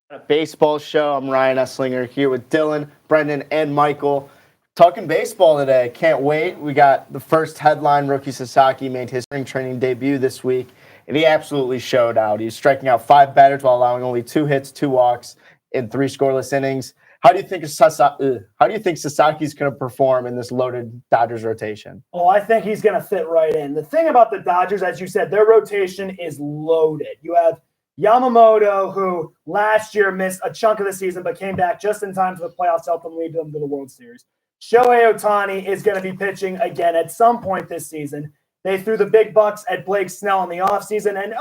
A baseball show. I'm Ryan Esslinger here with Dylan, Brendan, and Michael. Talking baseball today. Can't wait. We got the first headline. Roki Sasaki made his spring training debut this week, and he absolutely showed out. He's striking out 5 batters while allowing only 2 hits, 2 walks in 3 scoreless innings. How do you think Sasaki's going to perform in this loaded Dodgers rotation? Oh, I think he's going to fit right in. The thing about the Dodgers, as you said, their rotation is loaded. You have Yamamoto, who last year missed a chunk of the season but came back just in time for the playoffs to help them lead them to the World Series. Shohei Ohtani is going to be pitching again at some point this season. They threw the big bucks at Blake Snell in the offseason, and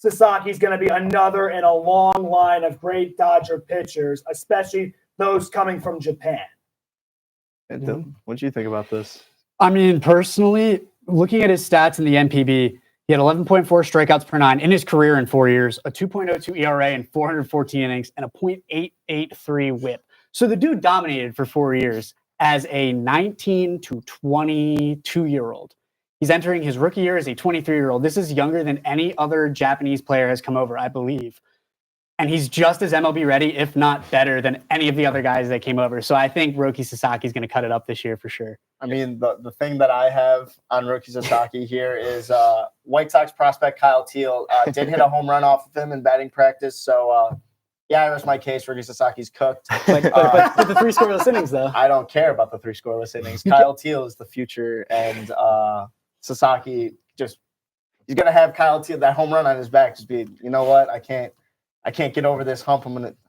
Sasaki's going to be another in a long line of great Dodger pitchers, especially those coming from Japan. And what do you think about this? I mean, personally, looking at his stats in the NPB, he had 11.4 strikeouts per 9 in his career in 4 years, a 2.02 ERA in 414 innings, and a .883 whip. So the dude dominated for 4 years as a 19 to 22-year-old. He's entering his rookie year as a 23-year-old. This is younger than any other Japanese player has come over, I believe. And he's just as MLB ready, if not better, than any of the other guys that came over. So I think Roki Sasaki is going to cut it up this year for sure. I mean, the thing that I have on Roki Sasaki here is White Sox prospect Kyle Teel did hit a home run off of him in batting practice. So, I rest my case. Roki Sasaki's cooked. But the 3 scoreless innings, though. I don't care about the 3 scoreless innings. Kyle Teel is the future, and Sasaki he's going to have Kyle Teel, that home run on his back, just be, you know what, I can't get over this hump.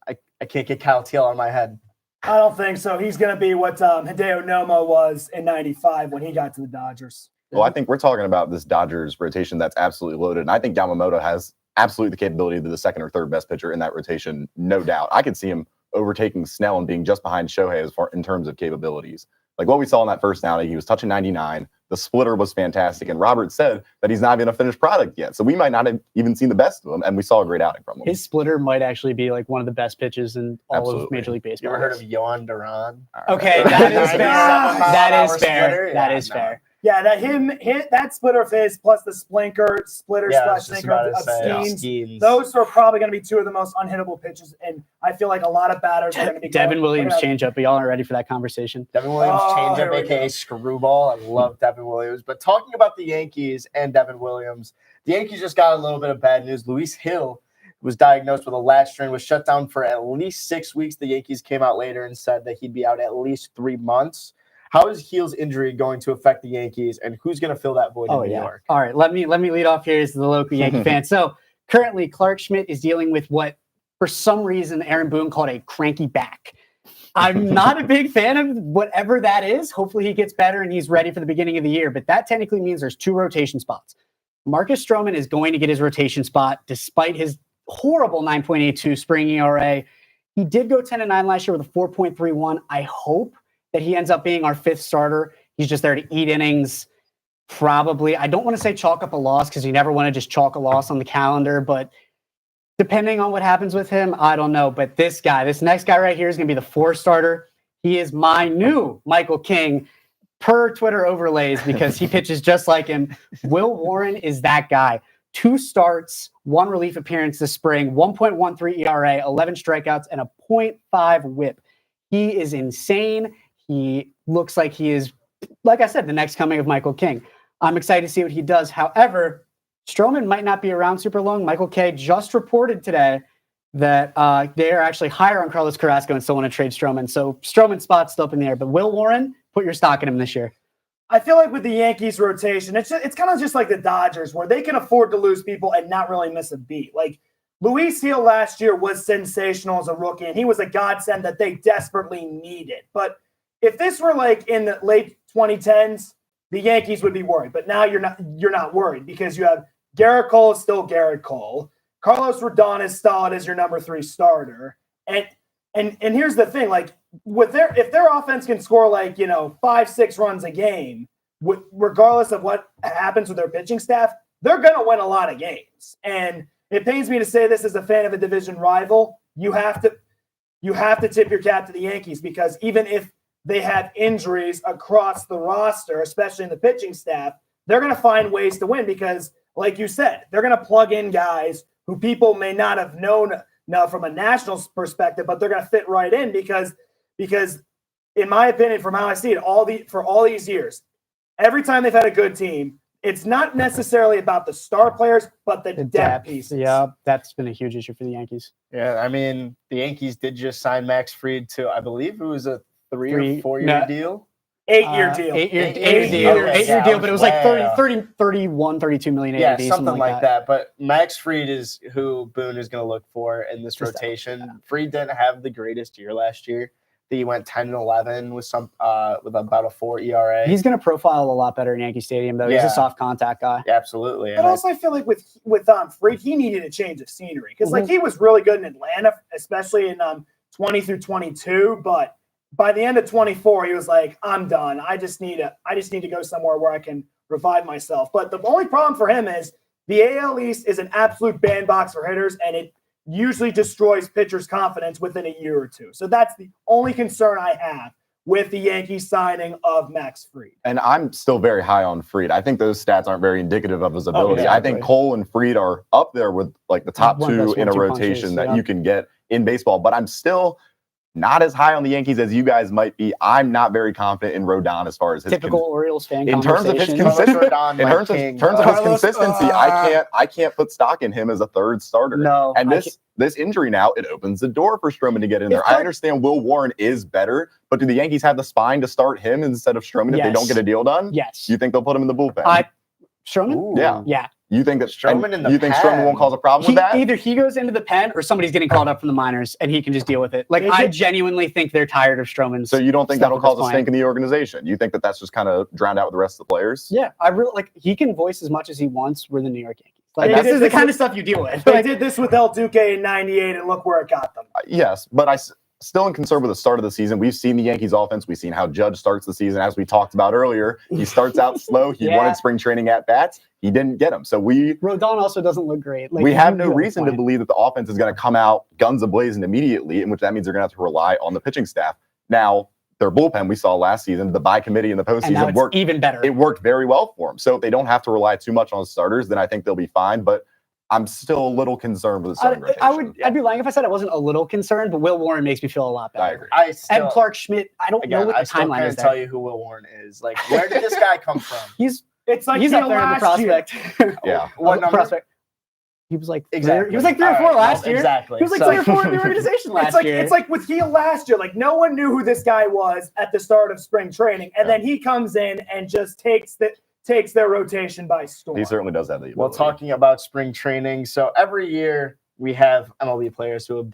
I can't get Kyle Teel on my head. I don't think so. He's going to be what Hideo Nomo was in '95 when he got to the Dodgers. Well, I think we're talking about this Dodgers rotation that's absolutely loaded. And I think Yamamoto has absolutely the capability to be the second or third best pitcher in that rotation, no doubt. I could see him overtaking Snell and being just behind Shohei in terms of capabilities. Like what we saw in that first outing, he was touching 99. The splitter was fantastic. And Robert said that he's not even a finished product yet. So we might not have even seen the best of him. And we saw a great outing from him. His splitter might actually be like one of the best pitches in all of Major League Baseball. You ever heard of Yohan Duran? Okay, that is fair. That is fair. That is fair. Yeah, that splitter of his plus the splitter slash sinker of Skeens. Those are probably going to be 2 of the most unhittable pitches, and I feel like a lot of batters are going to be. Devin Williams changeup, but y'all aren't ready for that conversation. Devin Williams changeup, aka screwball. I love Devin Williams. But talking about the Yankees and Devin Williams, the Yankees just got a little bit of bad news. Luis Hill was diagnosed with a lat strain, was shut down for at least 6 weeks. The Yankees came out later and said that he'd be out at least 3 months. How is Hill's injury going to affect the Yankees, and who's going to fill that void in New York? All right, let me lead off here as the local Yankee fan. So currently, Clark Schmidt is dealing with what, for some reason, Aaron Boone called a cranky back. I'm not a big fan of whatever that is. Hopefully, he gets better and he's ready for the beginning of the year. But that technically means there's 2 rotation spots. Marcus Stroman is going to get his rotation spot despite his horrible 9.82 spring ERA. He did go 10-9 last year with a 4.31. I hope that he ends up being our 5th starter. He's just there to eat innings. Probably. I don't want to say chalk up a loss because you never want to just chalk a loss on the calendar, but depending on what happens with him, I don't know. But this next guy right here is going to be the 4th starter. He is my new Michael King per Twitter overlays because he pitches just like him. Will Warren is that guy. 2 starts, 1 relief appearance this spring, 1.13 ERA, 11 strikeouts, and a .5 whip. He is insane. He looks like he is, like I said, the next coming of Michael King. I'm excited to see what he does. However, Stroman might not be around super long. Michael K just reported today that they are actually higher on Carlos Carrasco and still want to trade Stroman. So Stroman's spot's still up in the air. But Will Warren, put your stock in him this year. I feel like with the Yankees rotation, it's kind of just like the Dodgers, where they can afford to lose people and not really miss a beat. Like Luis Hill last year was sensational as a rookie, and he was a godsend that they desperately needed. But if this were like in the late 2010s, the Yankees would be worried. But now you're not worried because you have Garrett Cole is still Garrett Cole. Carlos Rodon is solid as your number 3 starter. And here's the thing, like if their offense can score like, 5-6 runs a game, regardless of what happens with their pitching staff, they're going to win a lot of games. And it pains me to say this as a fan of a division rival. You have to tip your cap to the Yankees because even if they have injuries across the roster, especially in the pitching staff, they're going to find ways to win because, like you said, they're going to plug in guys who people may not have known no, from a national perspective, but they're going to fit right in because in my opinion, from how I see it, for all these years, every time they've had a good team, it's not necessarily about the star players, but the depth pieces. Yeah, that's been a huge issue for the Yankees. Yeah, I mean, the Yankees did just sign Max Fried to, I believe it was a 3 or 4 year deal. 8-year deal. 8-year deal, but it was like 31, 32 million. Yeah, AAV, something like that. But Max Fried is who Boone is going to look for in this rotation. Fried didn't have the greatest year last year. He went 10-11 with about a 4 ERA. He's going to profile a lot better in Yankee Stadium, though. He's a soft contact guy. Yeah, absolutely. But also, I feel like with Fried, he needed a change of scenery because like he was really good in Atlanta, especially in 20 through 22. But by the end of 24, he was like, "I'm done. I just need to go somewhere where I can revive myself." But the only problem for him is the AL East is an absolute bandbox for hitters, and it usually destroys pitchers' confidence within a year or two. So that's the only concern I have with the Yankees signing of Max Fried. And I'm still very high on Fried. I think those stats aren't very indicative of his ability. Exactly. I think Cole and Fried are up there with like the top two in a rotation that you can get in baseball. But I'm still not as high on the Yankees as you guys might be. I'm not very confident in Rodon as far as his typical Orioles fan. In terms of his consistency, I can't put stock in him as a third starter. No, and this injury now, it opens the door for Stroman to get in there. I understand Will Warren is better, but do the Yankees have the spine to start him instead of Stroman if they don't get a deal done? Yes. You think they'll put him in the bullpen? Stroman? Ooh. Yeah. You think that Stroman you think Stroman won't cause a problem with that? Either he goes into the pen or somebody's getting called up from the minors and he can just deal with it. Like, I genuinely think they're tired of Stroman. So you don't think that'll cause a stink in the organization? You think that that's just kind of drowned out with the rest of the players? Yeah, I really like. He can voice as much as he wants. We're the New York Yankees. Like, this is the kind of stuff you deal with. They did this with El Duque in '98, and look where it got them. Yes, but still in concern with the start of the season. We've seen the Yankees offense. We've seen how Judge starts the season. As we talked about earlier, he starts out slow. He wanted spring training at bats. He didn't get them. So Rodon also doesn't look great. Like, we have no reason to believe that the offense is going to come out guns a-blazing immediately, in which that means they're going to have to rely on the pitching staff. Now, their bullpen we saw last season, the bye committee in the postseason worked even better. It worked very well for them. So if they don't have to rely too much on starters, then I think they'll be fine. But I'm still a little concerned with the starting rotation. I'd be lying if I said I wasn't a little concerned, but Will Warren makes me feel a lot better. I agree. And Clark Schmidt, I don't know what the timeline is. I tell you who Will Warren is. Like, where did this guy come from? He's up there in the prospect. Yeah. What number? Prospect. He was like exactly. He was like 3 or 4 last year. Exactly. He was like 3 or 4 in the organization last year. It's like with Heel last year. Like, no one knew who this guy was at the start of spring training, and then he comes in and just takes their rotation by storm. He certainly does have the ability. Well, talking about spring training, so every year we have MLB players who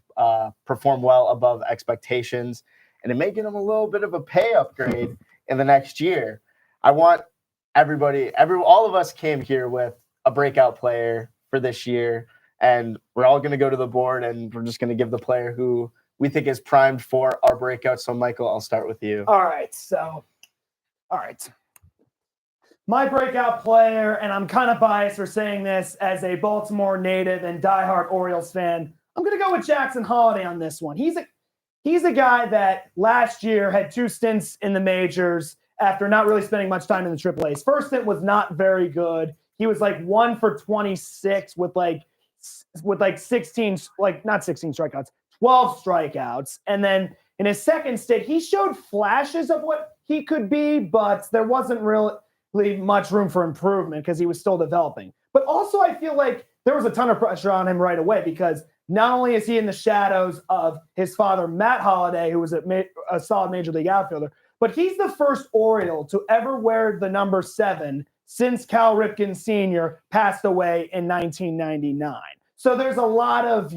perform well above expectations, and it may get them a little bit of a pay upgrade in the next year. I want all of us came here with a breakout player for this year, and we're all going to go to the board, and we're just going to give the player who we think is primed for our breakout. So, Michael, I'll start with you. All right. My breakout player, and I'm kind of biased for saying this as a Baltimore native and diehard Orioles fan, I'm going to go with Jackson Holliday on this one. He's a guy that last year had 2 stints in the majors after not really spending much time in the AAAs. First stint was not very good. He was like 1 for 26 with 16, like not 16 strikeouts, 12 strikeouts. And then in his second stint, he showed flashes of what he could be, but there wasn't really much room for improvement because he was still developing. But also I feel like there was a ton of pressure on him right away because not only is he in the shadows of his father, Matt Holliday, who was a solid major league outfielder, but he's the first Oriole to ever wear the number 7 since Cal Ripken Sr. passed away in 1999. So there's a lot of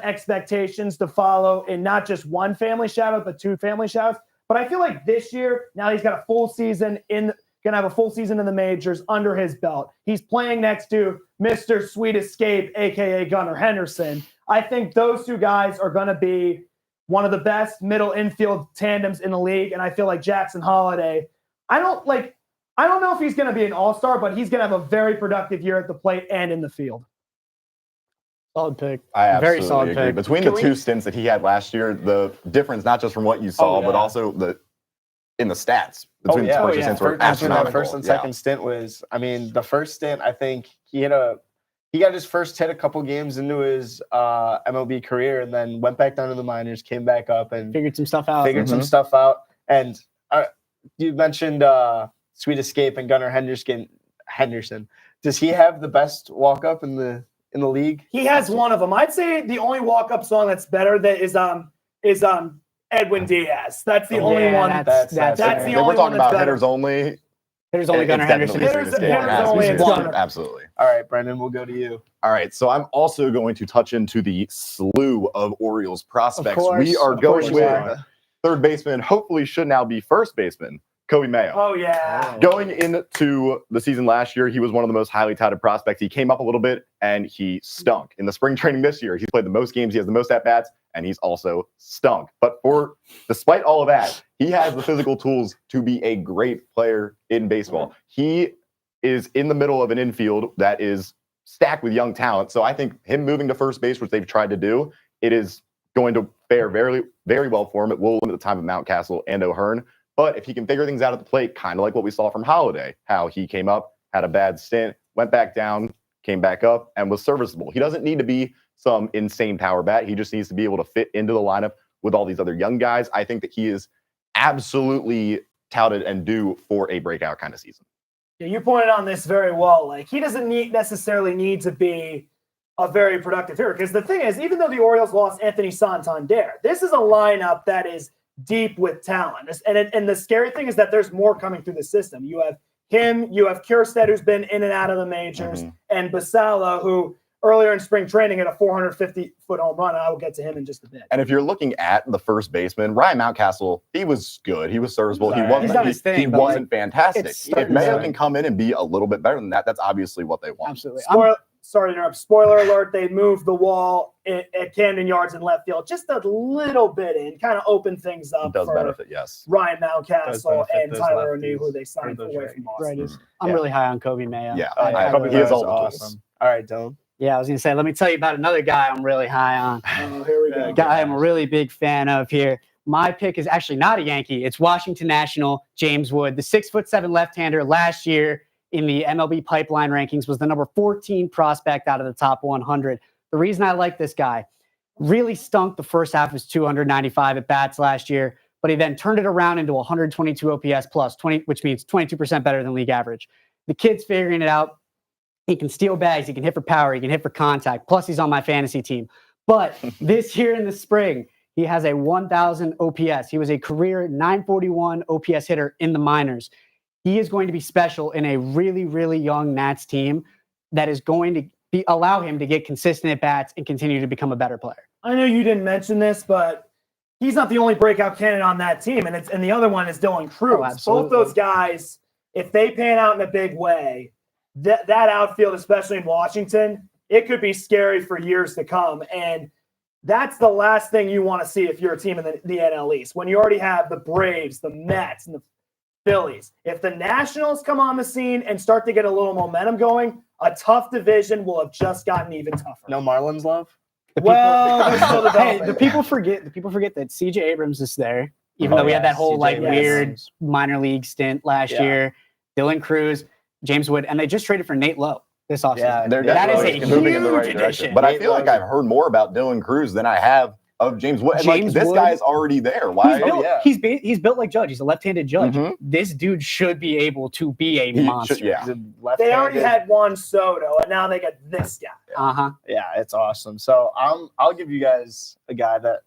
expectations to follow in not just one family shout-out, but 2 family shout-outs. But I feel like this year, now he's got a full season going to have a full season in the majors under his belt. He's playing next to Mr. Sweet Escape, a.k.a. Gunnar Henderson. I think those 2 guys are going to be one of the best middle infield tandems in the league. And I feel like Jackson Holliday, I don't know if he's going to be an all-star, but he's going to have a very productive year at the plate and in the field. Solid pick. I absolutely Very solid agree. pick. Between the 2 stints that he had last year, the difference, not just from what you saw, but also in the stats between the first stints were astronomical. First and second stint was, I mean, the first stint, I think he he got his first hit a couple games into his MLB career, and then went back down to the minors, came back up, and Figured some stuff out. And you mentioned Sweet Escape and Gunnar Henderson. Does he have the best walk up in the league? He has one of them. I'd say the only walk up song that's better that is Edwin Diaz. That's the only one. That's the fair. only If we're one talking that's about better. hitters only. There's only Gunnar Henderson. Hitters only is one. Absolutely. All right, Brendan, we'll go to you. All right, so I'm also going to touch into the slew of Orioles prospects. We are going with third baseman, hopefully should now be first baseman, Kobe Mayo. Oh, yeah. Going into the season last year, he was one of the most highly touted prospects. He came up a little bit, and he stunk. In the spring training this year, he's played the most games, he has the most at-bats, and he's also stunk. But despite all of that, he has the physical tools to be a great player in baseball. He is in the middle of an infield that is stacked with young talent. So I think him moving to first base, which they've tried to do, it is going to fare very, very well for him. It will limit the time of Mountcastle and O'Hearn. But if he can figure things out at the plate, kind of like what we saw from Holiday, how he came up, had a bad stint, went back down, came back up, and was serviceable. He doesn't need to be some insane power bat. He just needs to be able to fit into the lineup with all these other young guys. I think that he is absolutely touted and due for a breakout kind of season. Yeah, you pointed on this very well. Like, he doesn't necessarily need to be a very productive hitter. Because the thing is, even though the Orioles lost Anthony Santander, this is a lineup that is deep with talent. And the scary thing is that there's more coming through the system. You have him, you have Kjerstad, who's been in and out of the majors, and Basala, who earlier in spring training hit a 450-foot home run. And I will get to him in just a bit. And if you're looking at the first baseman, Ryan Mountcastle, he was good. He was serviceable. He wasn't fantastic. If Mayo can come in and be a little bit better than that, that's obviously what they want. Absolutely. Sorry to interrupt. Spoiler alert, they moved the wall at Camden Yards in left field just a little bit in, kind of open things up. It does for benefit, yes. Ryan Mountcastle and Tyler O'Neill, who they signed away from Boston. I'm really high on Kobe Mayo. Yeah, He is awesome. All right, Dylan. Yeah, I was going to say, let me tell you about another guy I'm really high on. Oh, here we go. Guy I'm a really big fan of here. My pick is actually not a Yankee. It's Washington National, James Wood. The 6'7" left-hander last year in the MLB pipeline rankings was the number 14 prospect out of the top 100. The reason I like this guy, really stunk the first half of his 295 at bats last year, but he then turned it around into 122 OPS plus, which means 22% better than league average. The kid's figuring it out. He can steal bags. He can hit for power. He can hit for contact. Plus, he's on my fantasy team. But this year in the spring, he has a 1,000 OPS. He was a career 941 OPS hitter in the minors. He is going to be special in a really, really young Nats team that is going to allow him to get consistent at bats and continue to become a better player. I know you didn't mention this, but he's not the only breakout candidate on that team, and the other one is Dylan Cruz. Both those guys, if they pan out in a big way, that outfield, especially in Washington, it could be scary for years to come. And that's the last thing you want to see if you're a team in the NL East. When you already have the Braves, the Mets, and the Phillies. If the Nationals come on the scene and start to get a little momentum going, a tough division will have just gotten even tougher. No Marlins love? They're still developing. The people forget that CJ Abrams is there, even though we had that whole weird minor league stint last year. Dylan Cruz, James Wood, and they just traded for Nate Lowe this offseason. Yeah, that is a moving in the right huge direction. addition. But I feel like I've heard more about Dylan Cruz than I have of James Wood. And this guy is already there. Why? He's built like Judge. He's a left-handed Judge. This dude should be able to be a monster. They already had Juan Soto, and now they got this guy. Yeah, it's awesome. So I'll give you guys a guy that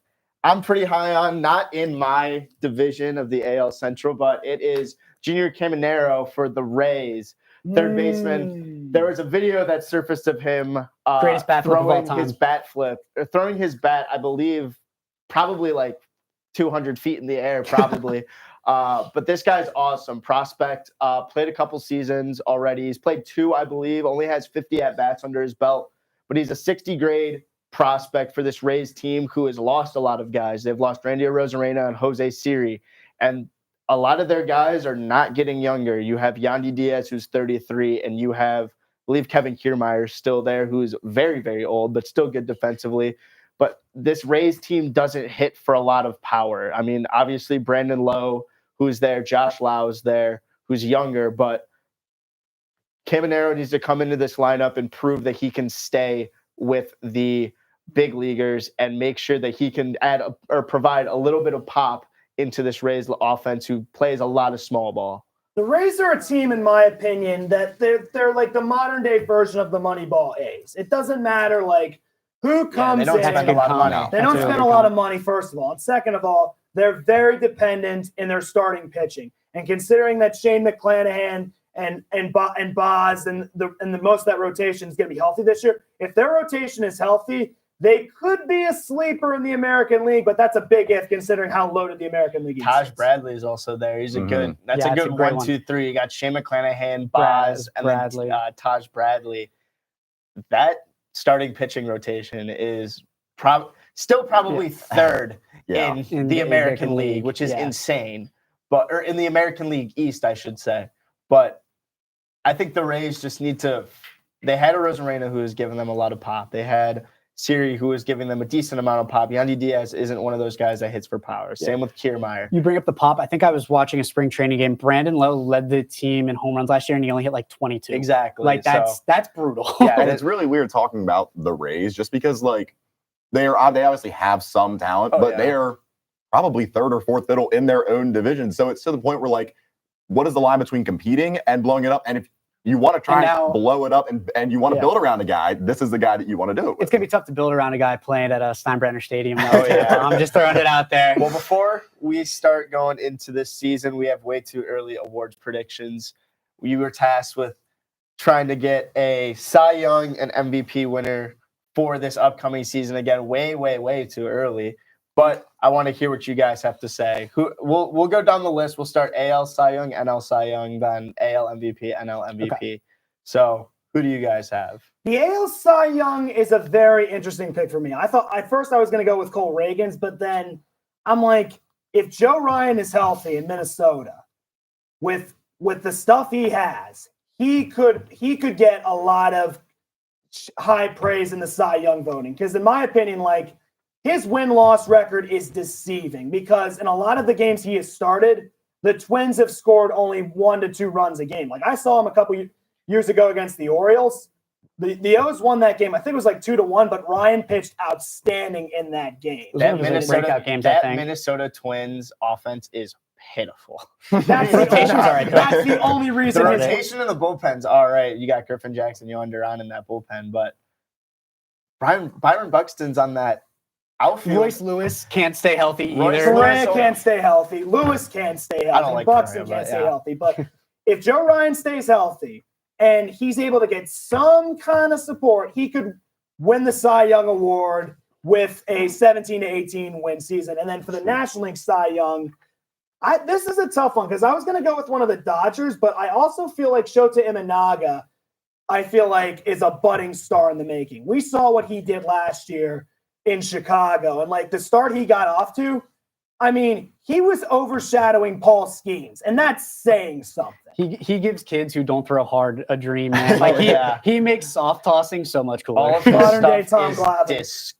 I'm pretty high on, not in my division of the AL Central, but it is Junior Caminero for the Rays. Third baseman. There was a video that surfaced of him greatest bat flip of all time. Throwing his bat, I believe, probably like 200 feet in the air, probably. But this guy's awesome. Prospect, played a couple seasons already. He's played 2, I believe, only has 50 at-bats under his belt. But he's a 60-grade prospect for this Rays team who has lost a lot of guys. They've lost Randy Arozarena and Jose Siri. And a lot of their guys are not getting younger. You have Yandy Diaz, who's 33, and you have, I believe, Kevin Kiermaier still there, who's very, very old, but still good defensively. But this Rays team doesn't hit for a lot of power. I mean, obviously, Brandon Lowe, who's there, Josh Lau's there, who's younger, but Caminero needs to come into this lineup and prove that he can stay with the big leaguers and make sure that he can add or provide a little bit of pop into this Rays offense who plays a lot of small ball. The Rays are a team, in my opinion, that they're like the modern day version of the Moneyball A's. It doesn't matter like who comes they don't in. spend a lot of money. No. They don't spend a lot of money, first of all. And second of all, they're very dependent in their starting pitching. And considering that Shane McClanahan and Boz and the most of that rotation is going to be healthy this year, if their rotation is healthy, they could be a sleeper in the American League, but that's a big if considering how loaded the American League is. Taj Bradley is also there. He's a good. That's a good 1, 2, 3. You got Shane McClanahan, Boz, and Bradley. then Taj Bradley. That starting pitching rotation is still probably third in the American League, which is insane. Or in the American League East, I should say. But I think the Rays just need to. They had a Rosarena who was giving them a lot of pop. They had Siri, who was giving them a decent amount of pop. Yandy Diaz isn't one of those guys that hits for power. Same with Kiermaier. You bring up the pop. I think I was watching a spring training game. Brandon Lowe led the team in home runs last year, and he only hit like 22. Exactly. Like that's brutal. Yeah, And it's really weird talking about the Rays just because like they obviously have some talent, but they are probably third or fourth fiddle in their own division. So it's to the point where like, what is the line between competing and blowing it up? And if you want to try and blow it up and you want to build around a guy, this is the guy that you want to do it with. It's going to be tough to build around a guy playing at a Steinbrenner Stadium. I'm just throwing it out there. Well, before we start going into this season, we have way too early awards predictions. We were tasked with trying to get a Cy Young and MVP winner for this upcoming season. Again, way, way, way too early. But I want to hear what you guys have to say. We'll go down the list. We'll start AL Cy Young, NL Cy Young, then AL MVP, NL MVP. Okay. So who do you guys have? The AL Cy Young is a very interesting pick for me. I thought at first I was going to go with Cole Reagans, but then I'm like, if Joe Ryan is healthy in Minnesota, with the stuff he has, he could get a lot of high praise in the Cy Young voting. Because in my opinion, like, his win-loss record is deceiving because in a lot of the games he has started, the Twins have scored only 1 to 2 runs a game. Like, I saw him a couple years ago against the Orioles. The O's won that game. I think it was like 2-1, but Ryan pitched outstanding in that game. That Minnesota Twins offense is pitiful. That's the only reason. The rotation in the bullpen's all right. You got Griffin Jackson, Yohan Duran in that bullpen, but Byron Buxton's on that outfield. Royce Lewis can't stay healthy either. Correa can't stay healthy. Lewis can't stay healthy. I don't like Buxton can't stay healthy. But if Joe Ryan stays healthy and he's able to get some kind of support, he could win the Cy Young Award with a 17 to 18 win season. And then for the National League Cy Young, this is a tough one because I was going to go with one of the Dodgers, but I also feel like Shota Imanaga, I feel like, is a budding star in the making. We saw what he did last year in Chicago, and like the start he got off to, I mean, he was overshadowing Paul Skeens, and that's saying something. He gives kids who don't throw hard a dream, man. Like he makes soft tossing so much cooler. All of his stuff is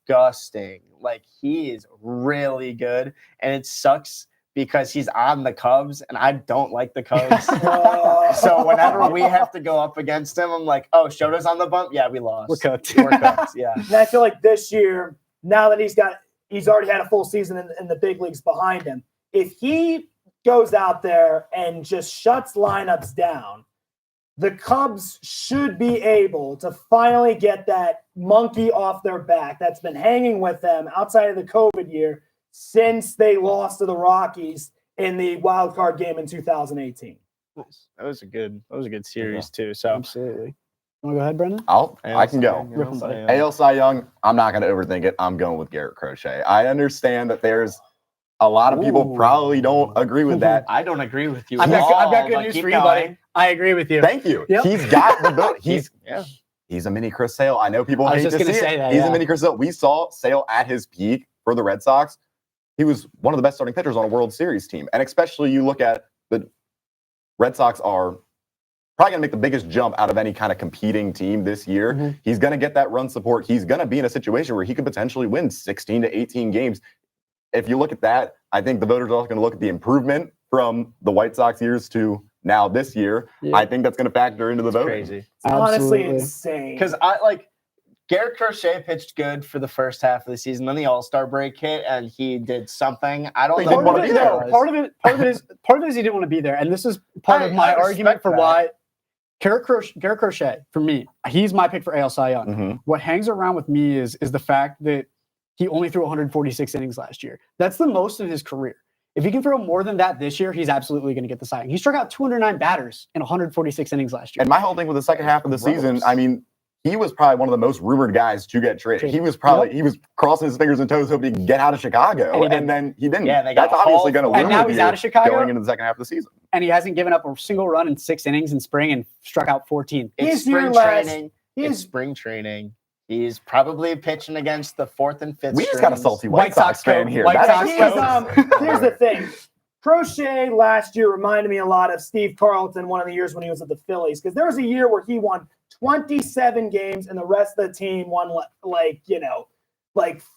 disgusting. Like, he is really good, and it sucks because he's on the Cubs, and I don't like the Cubs. So whenever we have to go up against him, I'm like, oh, Shota's on the bump? Yeah, we lost. We're cooked. Yeah. And I feel like this year, now that he's already had a full season in the big leagues behind him, if he goes out there and just shuts lineups down, the Cubs should be able to finally get that monkey off their back that's been hanging with them outside of the COVID year since they lost to the Rockies in the wild card game in 2018. That was a good series too. So absolutely. Want to go ahead, Brendan? I can go. AL Cy Young, I'm not going to overthink it. I'm going with Garrett Crochet. I understand that there's a lot of people probably don't agree with that. I don't agree with you. I've got good news for you, buddy. I agree with you. Thank you. Yep. He's got the ability. He's a mini Chris Sale. I know people hate to see it. He's a mini Chris Sale. We saw Sale at his peak for the Red Sox. He was one of the best starting pitchers on a World Series team. And especially you look at the Red Sox are probably going to make the biggest jump out of any kind of competing team this year. Mm-hmm. He's going to get that run support. He's going to be in a situation where he could potentially win 16 to 18 games. If you look at that, I think the voters are also going to look at the improvement from the White Sox years to Now this year, I think that's going to factor into the vote. Crazy. It's honestly Absolutely. insane. Because Garrett Crochet pitched good for the first half of the season. Then the All-Star break hit, and he did something. I don't He know. didn't wanna what be it there. was. Part of it is he didn't want to be there, and this is part of my I argument respect for that. why Garrett Crochet, for me, he's my pick for AL Cy Young. Mhm. What hangs around with me is the fact that he only threw 146 innings last year. That's the most in his career. If he can throw more than that this year, he's absolutely going to get the Cy Young. He struck out 209 batters in 146 innings last year. And my whole thing with the second half of the season, Gross. I mean, he was probably one of the most rumored guys to get traded. He was crossing his fingers and toes hoping he could get out of Chicago, and then he didn't. Yeah, they got That's obviously hauled going to and lose now he's out of Chicago going into the second half of the season. and he hasn't given up a single run in 6 innings in spring and struck out 14. It's His year spring last- training. his- It's spring training. He's probably pitching against the 4th and 5th. We just got a strings. salty White Sox fan coach. here. White That's Sox Here's the thing. Crochet last year reminded me a lot of Steve Carlton one of the years when he was at the Phillies, because there was a year where he won 27 games and the rest of the team won like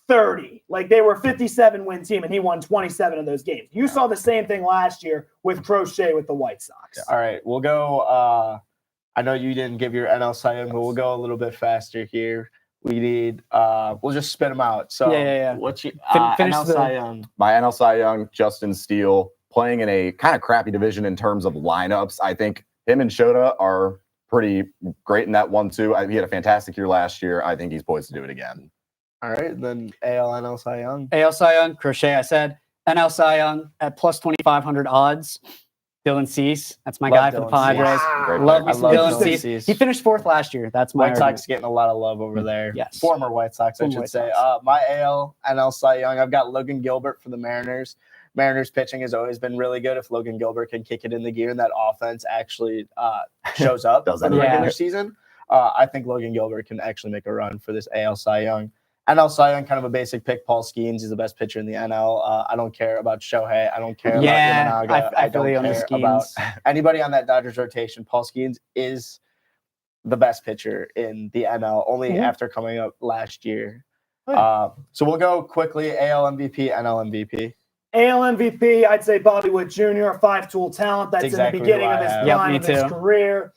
30. Like they were a 57-win team and he won 27 of those games. You saw the same thing last year with Crochet with the White Sox. All right, we'll go. I know you didn't give your NL Cy Young, but we'll go a little bit faster here. We need. We'll just spit them out. So Yeah. What's your Finish NL the- Cy Young? My NL Cy Young, Justin Steele, playing in a kind of crappy division in terms of lineups. I think him and Shota are pretty great in that 1-2. He had a fantastic year last year. I think he's poised to do it again. All right, then AL NL Cy Young. AL Cy Young, Crochet, I said. NL Cy Young at plus 2,500 odds. Dylan Cease, that's my Love guy for the Dylan Padres. Cease. Great Love player. me I some love Dylan Dylan Cease. Cease. He finished 4th last year. That's my White argument. Sox getting a lot of love over there. Yes. Former White Sox, I Former should White say. Sox. My AL NL Cy Young, I've got Logan Gilbert for the Mariners. Mariners pitching has always been really good. If Logan Gilbert can kick it in the gear and that offense actually shows up Does for the that. regular Yeah. season, I think Logan Gilbert can actually make a run for this AL Cy Young. NL Cy Young, kind of a basic pick. Paul Skeens is the best pitcher in the NL. I don't care about Shohei. I don't care Yeah, about Imanaga. I feel don't you on the care about Skeens. anybody on that Dodgers rotation. Paul Skeens is the best pitcher in the NL, only Mhm. after coming up last year. Right. So we'll go quickly. AL MVP, NL MVP. AL MVP, I'd say Bobby Witt Jr., a 5-tool talent that's Exactly in the beginning who of I his have. Yep, prime me of his too. career.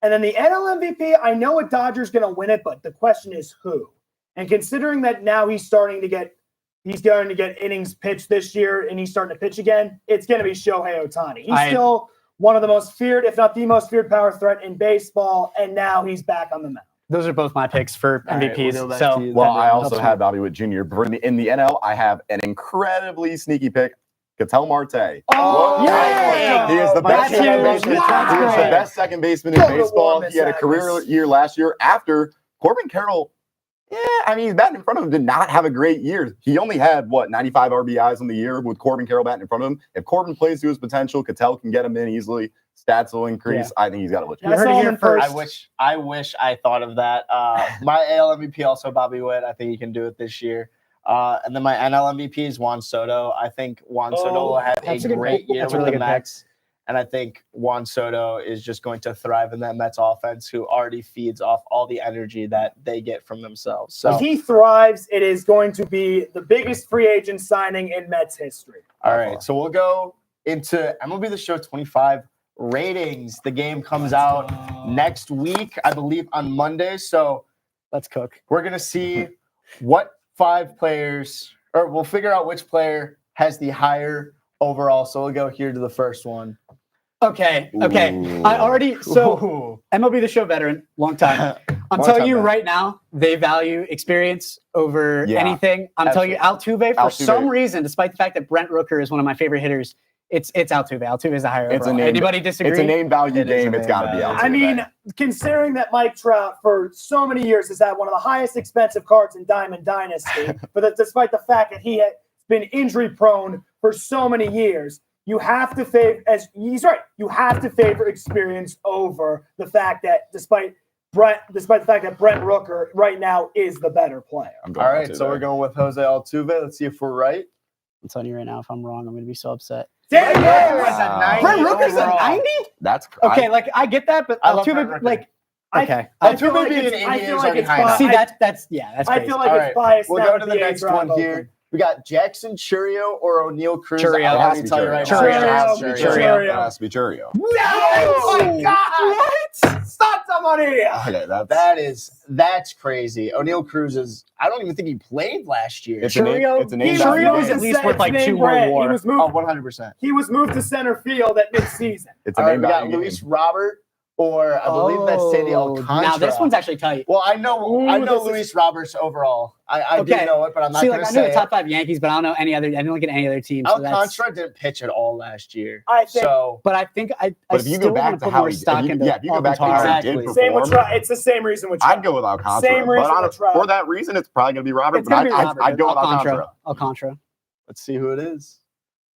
And then the NL MVP, I know a Dodger's going to win it, but the question is who? And considering that now he's going to get innings pitched this year and he's starting to pitch again, it's going to be Shohei Ohtani. He's still one of the most feared, if not the most feared power threat in baseball, and now he's back on the mound. Those are both my picks for All right, MVPs. we'll go back so to you. Well, I helps also me. have Bobby Witt Jr. But in the NL, I have an incredibly sneaky pick, Ketel Marte. Oh, yeah! He is the best That's second huge. baseman. That's He is the great. best second baseman in Total baseball. warm He had a career Agnes. year last year after Corbin Carroll. Yeah, I mean, he's batting in front of him did not have a great year. He only had 95 RBIs on the year with Corbin Carroll batting in front of him. If Corbin plays to his potential, Ketel can get him in easily. Stats will increase. I think he's got a legit. That's heard it all here in first. I wish I thought of that. My AL MVP also Bobby Witt. I think he can do it this year. And then my NL MVP is Juan Soto. I think Juan Soto will have that's a a good great pick. year That's a with really the good pick. Mets. And I think Juan Soto is just going to thrive in that Mets offense, who already feeds off all the energy that they get from themselves. So, If he thrives, it is going to be the biggest free agent signing in Mets history. all right. So we'll go into MLB The Show 25 ratings. The game comes out next week, I believe, on Monday. So Let's cook. we're going to see what 5 players, or we'll figure out which player has the higher overall. So we'll go here to the first one. Okay. Ooh. I already so Ooh. MLB The Show veteran, long time. I'm Long telling time you back. right now, they value experience over Yeah, anything. I'm telling you, Altuve, for Altuve. some reason, despite the fact that Brent Rooker is one of my favorite hitters, it's Altuve. Altuve is the higher It's a overall. name- Anybody disagree? It's a name value It is a game. It's name got to be value. Altuve. I mean, considering that Mike Trout for so many years has had one of the highest expensive cards in Diamond Dynasty, but that despite the fact that he had been injury prone for so many years, you have to favor, as he's right, you have to favor experience over the fact that despite the fact that Brent Rooker right now is the better player. I'm going All right. Altuve. So we're going with Jose Altuve. Let's see if we're right. I'm telling you right now, if I'm wrong, I'm going to be so upset. Damn Wow. it! It's a 90 Brent Rooker's a overall. 90? That's Okay, like I get that, but I love Brent Altuve, Rooker. like, I- okay. I feel Altuve like being it's- an I Indian feel is like already it's high fine. enough. See, that's yeah, that's I crazy. feel like All it's right, biased. we'll now go that to the A next drive one open. here. We got Jackson Churio or O'Neal Cruz. Churio. I'll It has to already be tell you Churio. right Churio. now. It has to be Churio. Churio. Churio. It has to be Churio. Oh my God! Santa Maria. Okay, That's crazy. O'Neal Cruz is. I don't even think he played last year. It's a name. Churio- It's a name. Churio value is game. at least worth like It's 2 name more brand. WAR. He was Oh, moved. 100%. He was moved to center field at midseason. It's a All right, name we got value Luis game. Robert or I believe that's Sandy Alcantara. Now this one's actually tight. Well, I know Ooh, this is- Luis Roberts overall. I do Okay. know it, but I'm not See, going like to I know say the top it. 5 Yankees, but I don't know any other. I don't look at any other team. So that's, Alcantara didn't pitch at all last year. I think- So but I think I But if you still go back want to put how more he, stock if you, into yeah, if you go back to how Exactly. he did Same with perform, It's the same reason with Trout. I'd go with Alcantara. Same reason but with Trout. for that reason, it's probably going to be Robert. It's But gonna be I'd Robert. go with Alcantara. Alcantara. let's see who it is.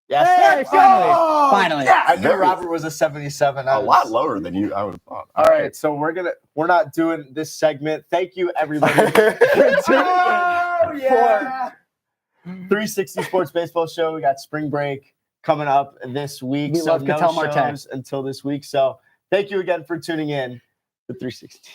Yes, Hey, sir. finally. I knew Very- Robert was a 77. A lot lower than you. I would have thought. All right, so we're not doing this segment. Thank you everybody for tuning in for 360 Sports Baseball Show. We got spring break coming up this week. We so love no Cattell Marte. shows until this week. So thank you again for tuning in to 360.